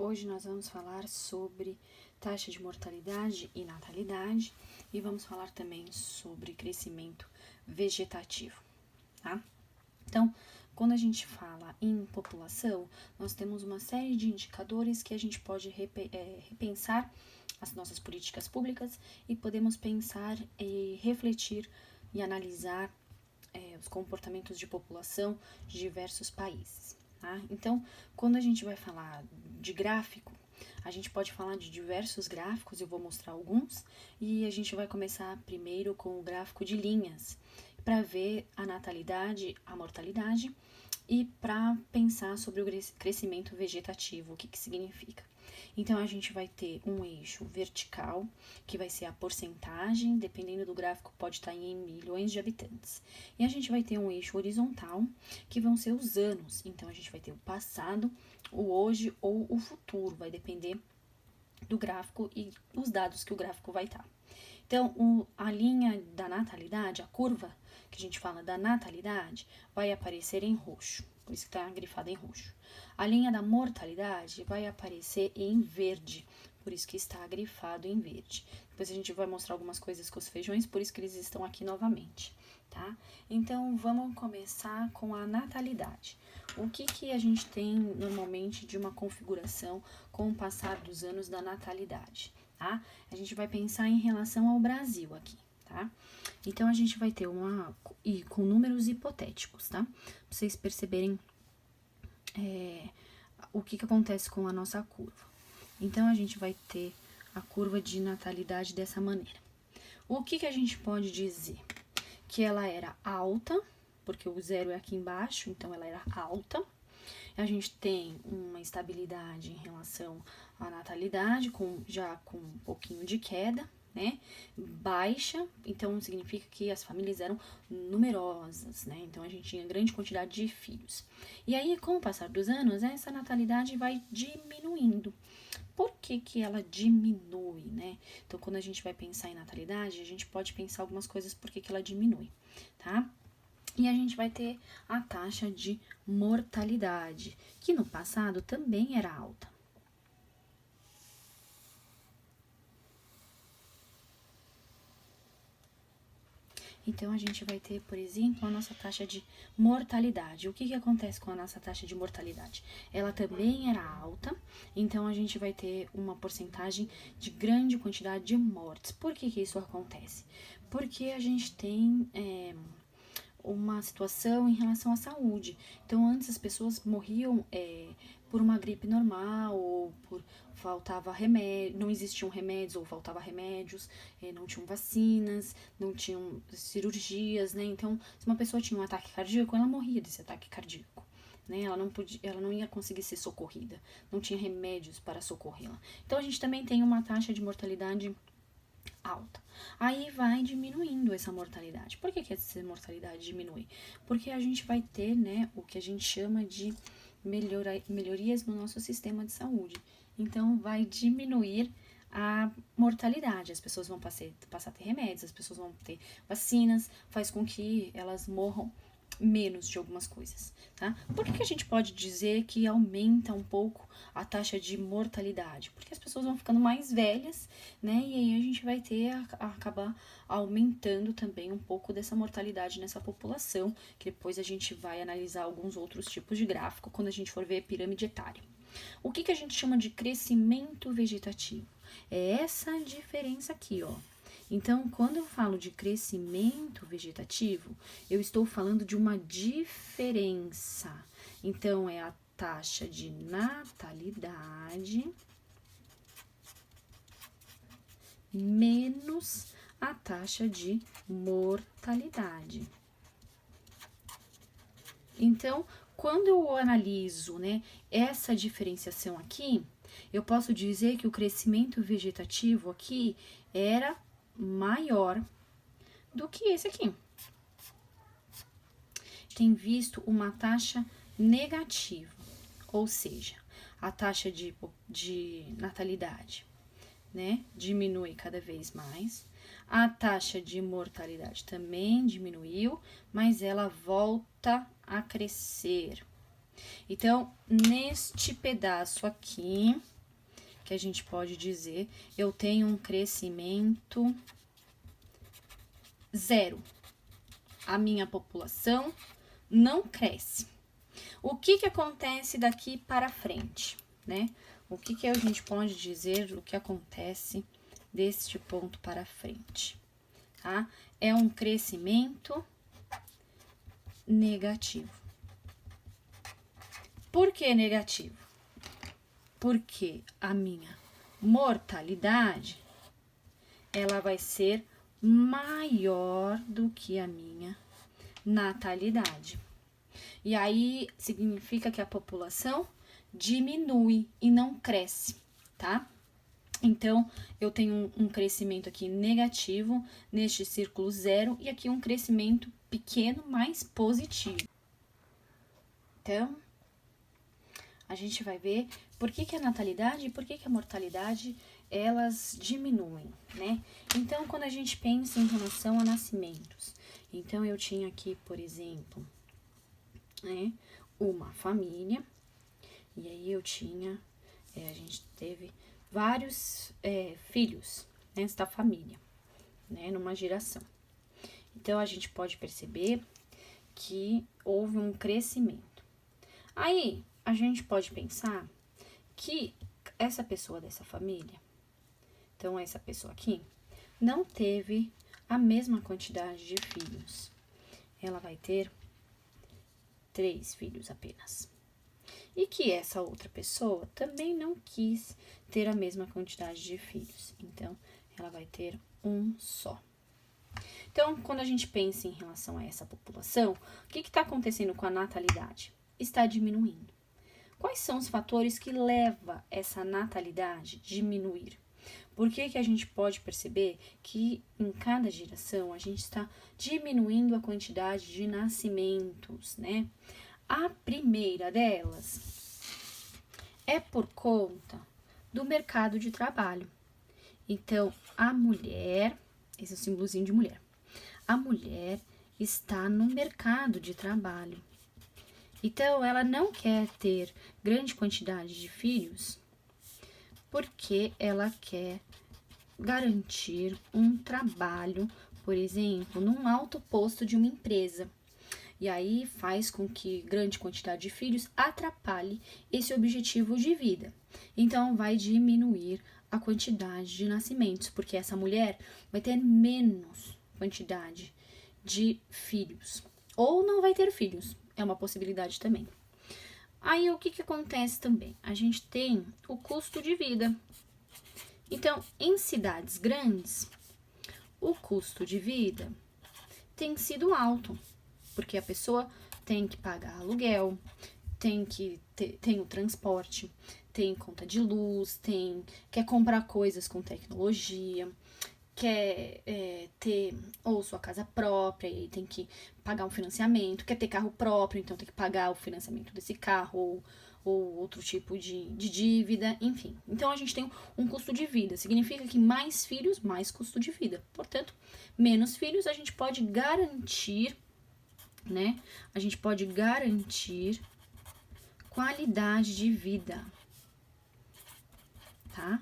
Hoje nós vamos falar sobre taxa de mortalidade e natalidade e vamos falar também sobre crescimento vegetativo, tá? Então, quando a gente fala em população, nós temos uma série de indicadores que a gente pode repensar as nossas políticas públicas e podemos pensar e refletir e analisar os comportamentos de população de diversos países. Tá? Então, quando a gente vai falar de gráfico, a gente pode falar de diversos gráficos, eu vou mostrar alguns, e a gente vai começar primeiro com o gráfico de linhas, para ver a natalidade, a mortalidade, e para pensar sobre o crescimento vegetativo, o que significa. Então, a gente vai ter um eixo vertical, que vai ser a porcentagem, dependendo do gráfico, pode estar em milhões de habitantes. E a gente vai ter um eixo horizontal, que vão ser os anos. Então, a gente vai ter o passado, o hoje ou o futuro, vai depender do gráfico e os dados que o gráfico vai estar. Então, a linha da natalidade, a curva que a gente fala da natalidade, vai aparecer em roxo, por isso que está grifada em roxo. A linha da mortalidade vai aparecer em verde, por isso que está grifado em verde. Depois a gente vai mostrar algumas coisas com os feijões, por isso que eles estão aqui novamente, tá? Então, vamos começar com a natalidade. O que a gente tem normalmente de uma configuração com o passar dos anos da natalidade, tá? A gente vai pensar em relação ao Brasil aqui, tá? Então, a gente vai ter com números hipotéticos, tá? Pra vocês perceberem o que acontece com a nossa curva. Então, a gente vai ter a curva de natalidade dessa maneira. O que a gente pode dizer? Que ela era alta, porque o zero é aqui embaixo, então ela era alta. A gente tem uma estabilidade em relação à natalidade, já com um pouquinho de queda, né? Baixa, então significa que as famílias eram numerosas, né? Então a gente tinha grande quantidade de filhos. E aí, com o passar dos anos, essa natalidade vai diminuindo. Por que ela diminui, né? Então, quando a gente vai pensar em natalidade, a gente pode pensar algumas coisas por que ela diminui, tá? E a gente vai ter a taxa de mortalidade, que no passado também era alta. Então, a gente vai ter, por exemplo, a nossa taxa de mortalidade. O que acontece com a nossa taxa de mortalidade? Ela também era alta, então a gente vai ter uma porcentagem de grande quantidade de mortes. Por que isso acontece? Porque a gente tem uma situação em relação à saúde. Então, antes as pessoas morriam por uma gripe normal, ou por faltava remédio, não existiam remédios, ou faltava remédios, não tinham vacinas, não tinham cirurgias, né? Então, se uma pessoa tinha um ataque cardíaco, ela morria desse ataque cardíaco. Né? Ela não ia conseguir ser socorrida, não tinha remédios para socorrê-la. Então, a gente também tem uma taxa de mortalidade alta. Aí vai diminuindo essa mortalidade. Por que essa mortalidade diminui? Porque a gente vai ter, né, o que a gente chama de melhorias no nosso sistema de saúde. Então, vai diminuir a mortalidade. As pessoas vão passar a ter remédios, as pessoas vão ter vacinas, faz com que elas morram menos de algumas coisas, tá? Por que a gente pode dizer que aumenta um pouco a taxa de mortalidade? Porque as pessoas vão ficando mais velhas, né? E aí a gente vai acabar aumentando também um pouco dessa mortalidade nessa população, que depois a gente vai analisar alguns outros tipos de gráfico quando a gente for ver pirâmide etária. O que a gente chama de crescimento vegetativo? É essa diferença aqui, ó. Então, quando eu falo de crescimento vegetativo, eu estou falando de uma diferença. Então, é a taxa de natalidade menos a taxa de mortalidade. Então, quando eu analiso, né, essa diferenciação aqui, eu posso dizer que o crescimento vegetativo aqui era maior do que esse aqui. Tem visto uma taxa negativa, ou seja, a taxa de natalidade, né, diminui cada vez mais. A taxa de mortalidade também diminuiu, mas ela volta a crescer. Então, neste pedaço aqui, que a gente pode dizer, eu tenho um crescimento zero. A minha população não cresce. O que acontece daqui para frente, né? O que a gente pode dizer, o que acontece deste ponto para frente, tá? É um crescimento negativo. Por que negativo? Porque a minha mortalidade, ela vai ser maior do que a minha natalidade. E aí significa que a população diminui e não cresce, tá? Então, eu tenho um crescimento aqui negativo neste círculo zero e aqui um crescimento pequeno, mas positivo. Então, a gente vai ver por que a natalidade e por que a mortalidade, elas diminuem, né? Então, quando a gente pensa em relação a nascimentos, então eu tinha aqui, por exemplo, né, uma família, e aí eu tinha, a gente teve vários filhos nesta família, né, numa geração. Então, a gente pode perceber que houve um crescimento. Aí, a gente pode pensar que essa pessoa dessa família, então essa pessoa aqui, não teve a mesma quantidade de filhos. Ela vai ter 3 filhos apenas. E que essa outra pessoa também não quis ter a mesma quantidade de filhos. Então, ela vai ter um só. Então, quando a gente pensa em relação a essa população, o que está acontecendo com a natalidade? Está diminuindo. Quais são os fatores que levam essa natalidade a diminuir? Por que a gente pode perceber que em cada geração a gente está diminuindo a quantidade de nascimentos, né? A primeira delas é por conta do mercado de trabalho. Então, a mulher, esse é o símbolozinho de mulher, a mulher está no mercado de trabalho. Então, ela não quer ter grande quantidade de filhos porque ela quer garantir um trabalho, por exemplo, num alto posto de uma empresa. E aí faz com que grande quantidade de filhos atrapalhe esse objetivo de vida. Então, vai diminuir a quantidade de nascimentos, porque essa mulher vai ter menos quantidade de filhos. Ou não vai ter filhos, é uma possibilidade também. Aí, o que acontece também? A gente tem o custo de vida. Então, em cidades grandes, o custo de vida tem sido alto, porque a pessoa tem que pagar aluguel, tem o transporte, tem conta de luz, quer comprar coisas com tecnologia, quer ter ou sua casa própria e tem que pagar um financiamento, quer ter carro próprio, então tem que pagar o financiamento desse carro ou outro tipo de dívida, enfim. Então, a gente tem um custo de vida. Significa que mais filhos, mais custo de vida. Portanto, menos filhos, a gente pode garantir, né? A gente pode garantir qualidade de vida, tá?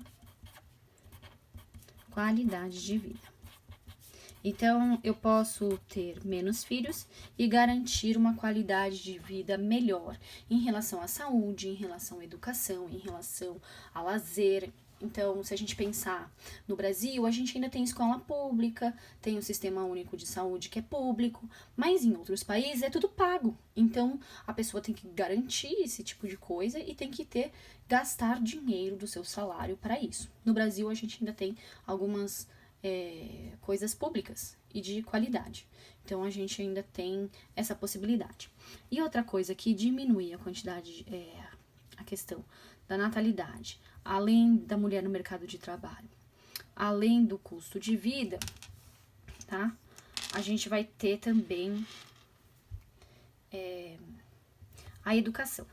Qualidade de vida. Então, eu posso ter menos filhos e garantir uma qualidade de vida melhor em relação à saúde, em relação à educação, em relação ao lazer. Então, se a gente pensar no Brasil, a gente ainda tem escola pública, tem o Sistema Único de Saúde que é público, mas em outros países é tudo pago. Então, a pessoa tem que garantir esse tipo de coisa e tem que gastar dinheiro do seu salário para isso. No Brasil, a gente ainda tem algumas coisas públicas e de qualidade. Então, a gente ainda tem essa possibilidade. E outra coisa que diminui a quantidade, a questão da natalidade, além da mulher no mercado de trabalho, além do custo de vida, tá? A gente vai ter também a educação.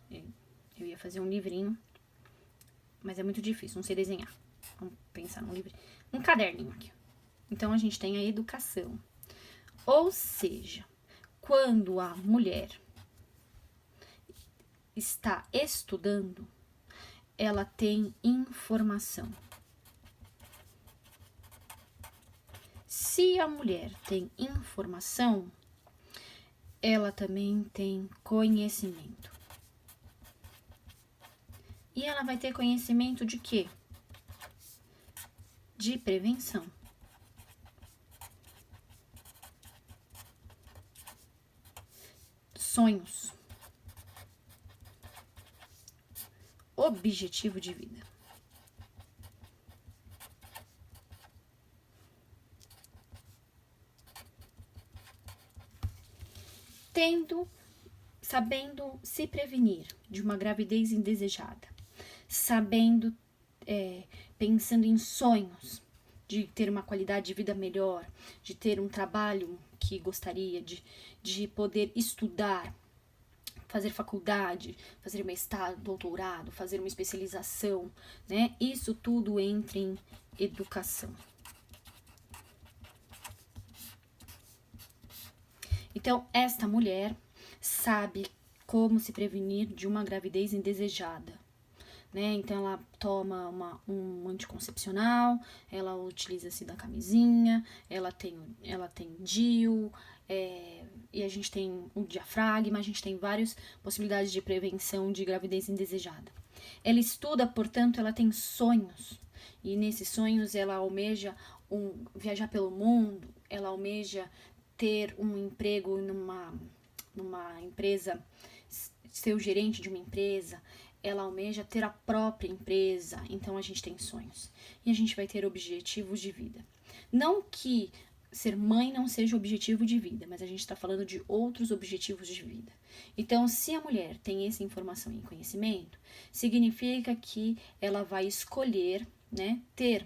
Eu ia fazer um livrinho, mas é muito difícil, não sei desenhar. Vamos pensar num livrinho. Um caderninho aqui. Então, a gente tem a educação. Ou seja, quando a mulher está estudando, ela tem informação. Se a mulher tem informação, ela também tem conhecimento. E ela vai ter conhecimento de quê? De prevenção. Sonhos. Objetivo de vida. Sabendo se prevenir de uma gravidez indesejada, pensando em sonhos, de ter uma qualidade de vida melhor, de ter um trabalho que gostaria, de poder estudar, fazer faculdade, fazer mestrado, doutorado, fazer uma especialização, né? Isso tudo entra em educação. Então, esta mulher sabe como se prevenir de uma gravidez indesejada, né? Então, ela toma um anticoncepcional, ela utiliza-se da camisinha, ela tem DIU, e a gente tem o diafragma, a gente tem várias possibilidades de prevenção de gravidez indesejada. Ela estuda, portanto, ela tem sonhos, e nesses sonhos ela almeja viajar pelo mundo, ela almeja ter um emprego numa empresa, ser o gerente de uma empresa, ela almeja ter a própria empresa. Então a gente tem sonhos e a gente vai ter objetivos de vida. Não que ser mãe não seja objetivo de vida, mas a gente está falando de outros objetivos de vida. Então, se a mulher tem essa informação e conhecimento, significa que ela vai escolher, né, ter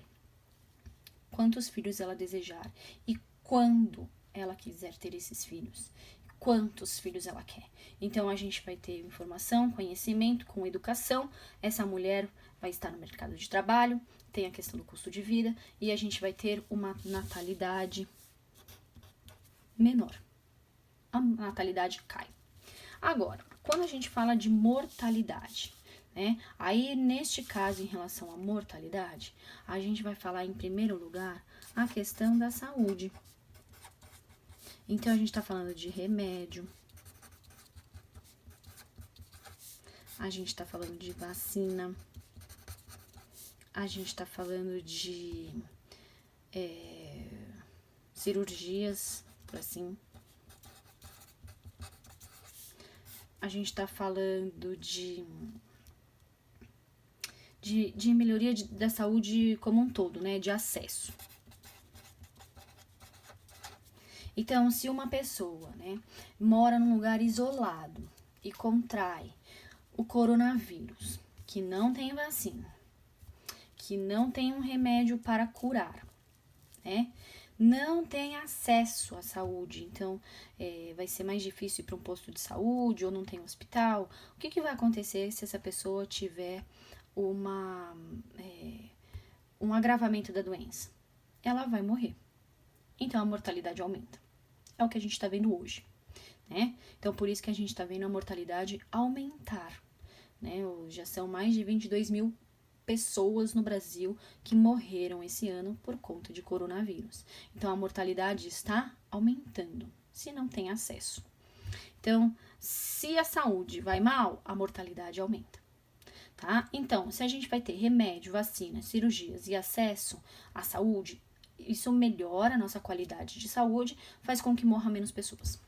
quantos filhos ela desejar e quando ela quiser ter esses filhos, quantos filhos ela quer. Então a gente vai ter informação, conhecimento, com educação. Essa mulher vai estar no mercado de trabalho, tem a questão do custo de vida e a gente vai ter uma natalidade menor. A natalidade cai. Agora, quando a gente fala de mortalidade, né? Aí, neste caso, em relação à mortalidade, a gente vai falar em primeiro lugar a questão da saúde. Então, a gente tá falando de remédio, a gente tá falando de vacina, a gente tá falando de cirurgias, assim. A gente tá falando de melhoria da saúde como um todo, né? De acesso. Então, se uma pessoa, né, mora num lugar isolado e contrai o coronavírus, que não tem vacina, que não tem um remédio para curar, né, não tem acesso à saúde, então vai ser mais difícil ir para um posto de saúde ou não tem hospital, o que vai acontecer se essa pessoa tiver um agravamento da doença? Ela vai morrer. Então, a mortalidade aumenta. É o que a gente está vendo hoje, né? Então, por isso que a gente está vendo a mortalidade aumentar, né? Já são mais de 22 mil pessoas no Brasil que morreram esse ano por conta de coronavírus. Então, a mortalidade está aumentando, se não tem acesso. Então, se a saúde vai mal, a mortalidade aumenta, tá? Então, se a gente vai ter remédio, vacina, cirurgias e acesso à saúde, isso melhora a nossa qualidade de saúde, faz com que morra menos pessoas.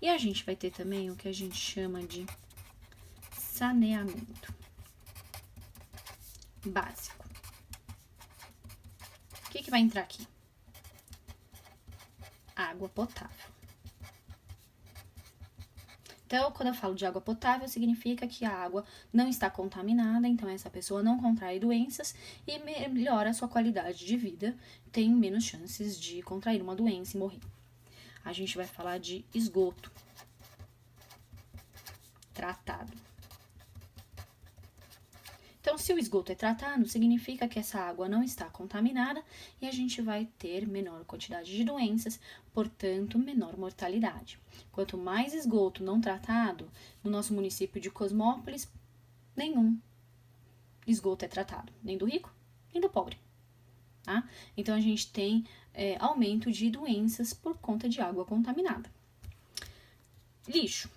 E a gente vai ter também o que a gente chama de saneamento básico. O que vai entrar aqui? Água potável. Então, quando eu falo de água potável, significa que a água não está contaminada, então essa pessoa não contrai doenças e melhora a sua qualidade de vida, tem menos chances de contrair uma doença e morrer. A gente vai falar de esgoto tratado. Então, Então, se o esgoto é tratado, significa que essa água não está contaminada e a gente vai ter menor quantidade de doenças, portanto, menor mortalidade. Quanto mais esgoto não tratado, no nosso município de Cosmópolis, nenhum esgoto é tratado, nem do rico, nem do pobre. Tá? Então, a gente tem aumento de doenças por conta de água contaminada. Lixo.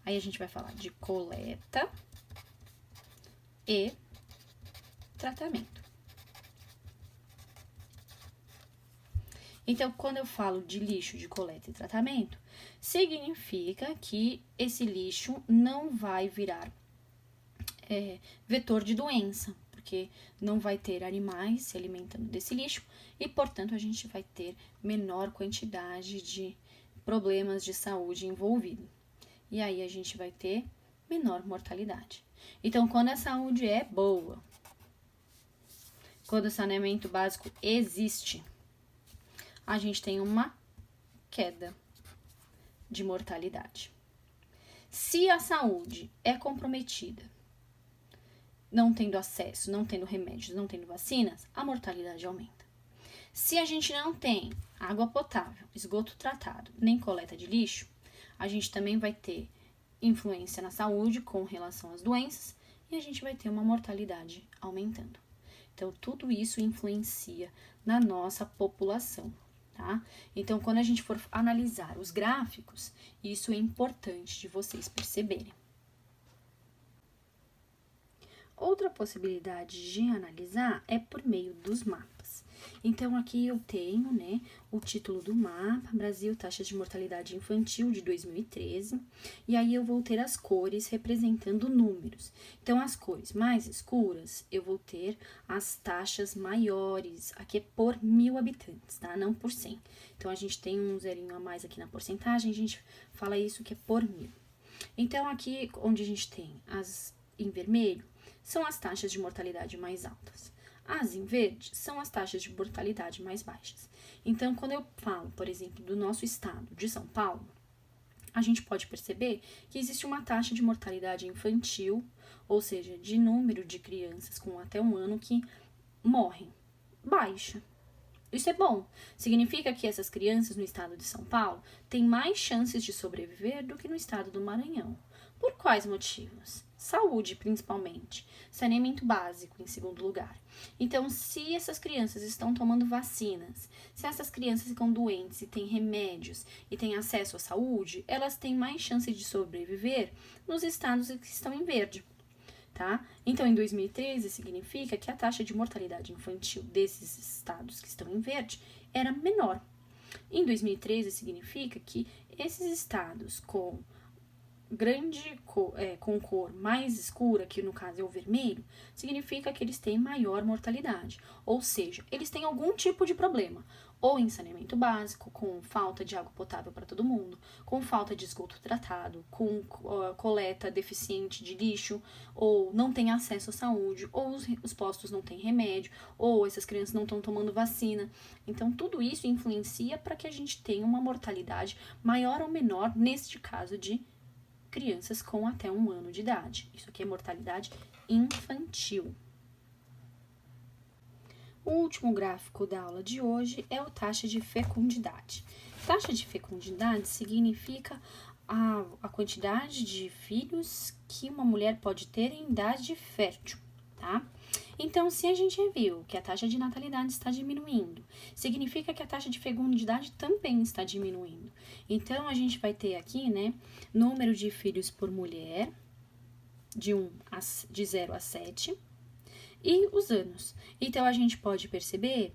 Aí a gente vai falar de coleta e tratamento. Então, quando eu falo de lixo, de coleta e tratamento, significa que esse lixo não vai virar vetor de doença, porque não vai ter animais se alimentando desse lixo e, portanto, a gente vai ter menor quantidade de problemas de saúde envolvidos. E aí a gente vai ter menor mortalidade. Então, quando a saúde é boa, quando o saneamento básico existe, a gente tem uma queda de mortalidade. Se a saúde é comprometida, não tendo acesso, não tendo remédios, não tendo vacinas, a mortalidade aumenta. Se a gente não tem água potável, esgoto tratado, nem coleta de lixo, a gente também vai ter influência na saúde com relação às doenças e a gente vai ter uma mortalidade aumentando. Então, tudo isso influencia na nossa população, tá? Então, quando a gente for analisar os gráficos, isso é importante de vocês perceberem. Outra possibilidade de analisar é por meio dos mapas. Então, aqui eu tenho, né, o título do mapa, Brasil, taxas de mortalidade infantil de 2013, e aí eu vou ter as cores representando números. Então, as cores mais escuras, eu vou ter as taxas maiores, aqui é por 1.000 habitantes, tá? Não por 100. Então, a gente tem um zerinho a mais aqui na porcentagem, a gente fala isso que é por 1.000. Então, aqui onde a gente tem as em vermelho, são as taxas de mortalidade mais altas. As em verde são as taxas de mortalidade mais baixas. Então, quando eu falo, por exemplo, do nosso estado de São Paulo, a gente pode perceber que existe uma taxa de mortalidade infantil, ou seja, de número de crianças com até 1 ano que morrem, baixa. Isso é bom. Significa que essas crianças no estado de São Paulo têm mais chances de sobreviver do que no estado do Maranhão. Por quais motivos? Saúde, principalmente. Saneamento básico, em segundo lugar. Então, se essas crianças estão tomando vacinas, se essas crianças ficam doentes e têm remédios e têm acesso à saúde, elas têm mais chance de sobreviver nos estados que estão em verde. Tá? Então, em 2013, significa que a taxa de mortalidade infantil desses estados que estão em verde era menor. Em 2013, significa que esses estados com com cor mais escura, que no caso é o vermelho, significa que eles têm maior mortalidade. Ou seja, eles têm algum tipo de problema. Ou em saneamento básico, com falta de água potável para todo mundo, com falta de esgoto tratado, com coleta deficiente de lixo, ou não tem acesso à saúde, ou os postos não têm remédio, ou essas crianças não estão tomando vacina. Então, tudo isso influencia para que a gente tenha uma mortalidade maior ou menor, neste caso de crianças com até 1 ano de idade. Isso aqui é mortalidade infantil. O último gráfico da aula de hoje é o taxa de fecundidade. Taxa de fecundidade significa a quantidade de filhos que uma mulher pode ter em idade fértil, tá? Então, se a gente viu que a taxa de natalidade está diminuindo, significa que a taxa de fecundidade também está diminuindo. Então, a gente vai ter aqui, né, número de filhos por mulher, de 0 a 7, e os anos. Então, a gente pode perceber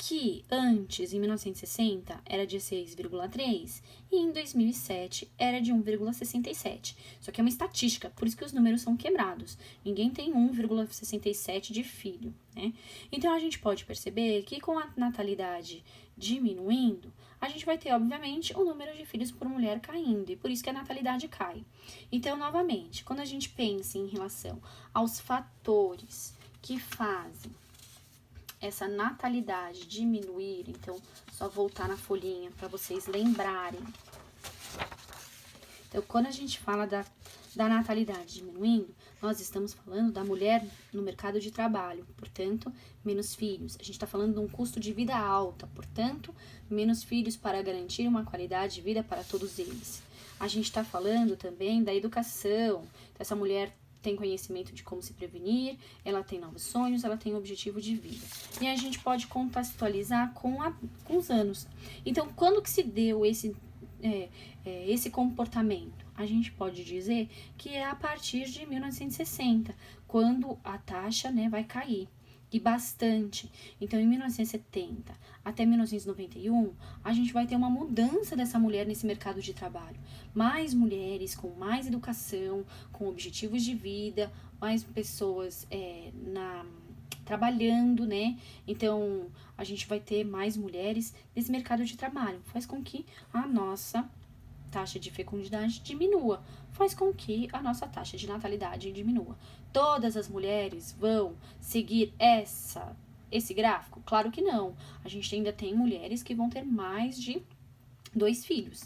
que antes, em 1960, era de 6,3 e em 2007 era de 1,67. Só que é uma estatística, por isso que os números são quebrados. Ninguém tem 1,67 de filho, né? Então, a gente pode perceber que com a natalidade diminuindo, a gente vai ter, obviamente, o número de filhos por mulher caindo, e por isso que a natalidade cai. Então, novamente, quando a gente pensa em relação aos fatores que fazem essa natalidade diminuir, então, só voltar na folhinha para vocês lembrarem Então, quando a gente fala da natalidade diminuindo, nós estamos falando da mulher no mercado de trabalho, portanto, menos filhos. A gente está falando de um custo de vida alta, portanto, menos filhos para garantir uma qualidade de vida para todos eles. A gente está falando também da educação. Então, essa mulher tem conhecimento de como se prevenir, ela tem novos sonhos, ela tem objetivo de vida. E a gente pode contextualizar com os anos. Então, quando que se deu esse comportamento? A gente pode dizer que é a partir de 1960, quando a taxa, né, vai cair. E bastante. Então, em 1970 até 1991, a gente vai ter uma mudança dessa mulher nesse mercado de trabalho. Mais mulheres com mais educação, com objetivos de vida, mais pessoas trabalhando, né? Então, a gente vai ter mais mulheres nesse mercado de trabalho. Faz com que a nossa taxa de fecundidade diminua, faz com que a nossa taxa de natalidade diminua. Todas as mulheres vão seguir esse gráfico? Claro que não. A gente ainda tem mulheres que vão ter mais de 2 filhos.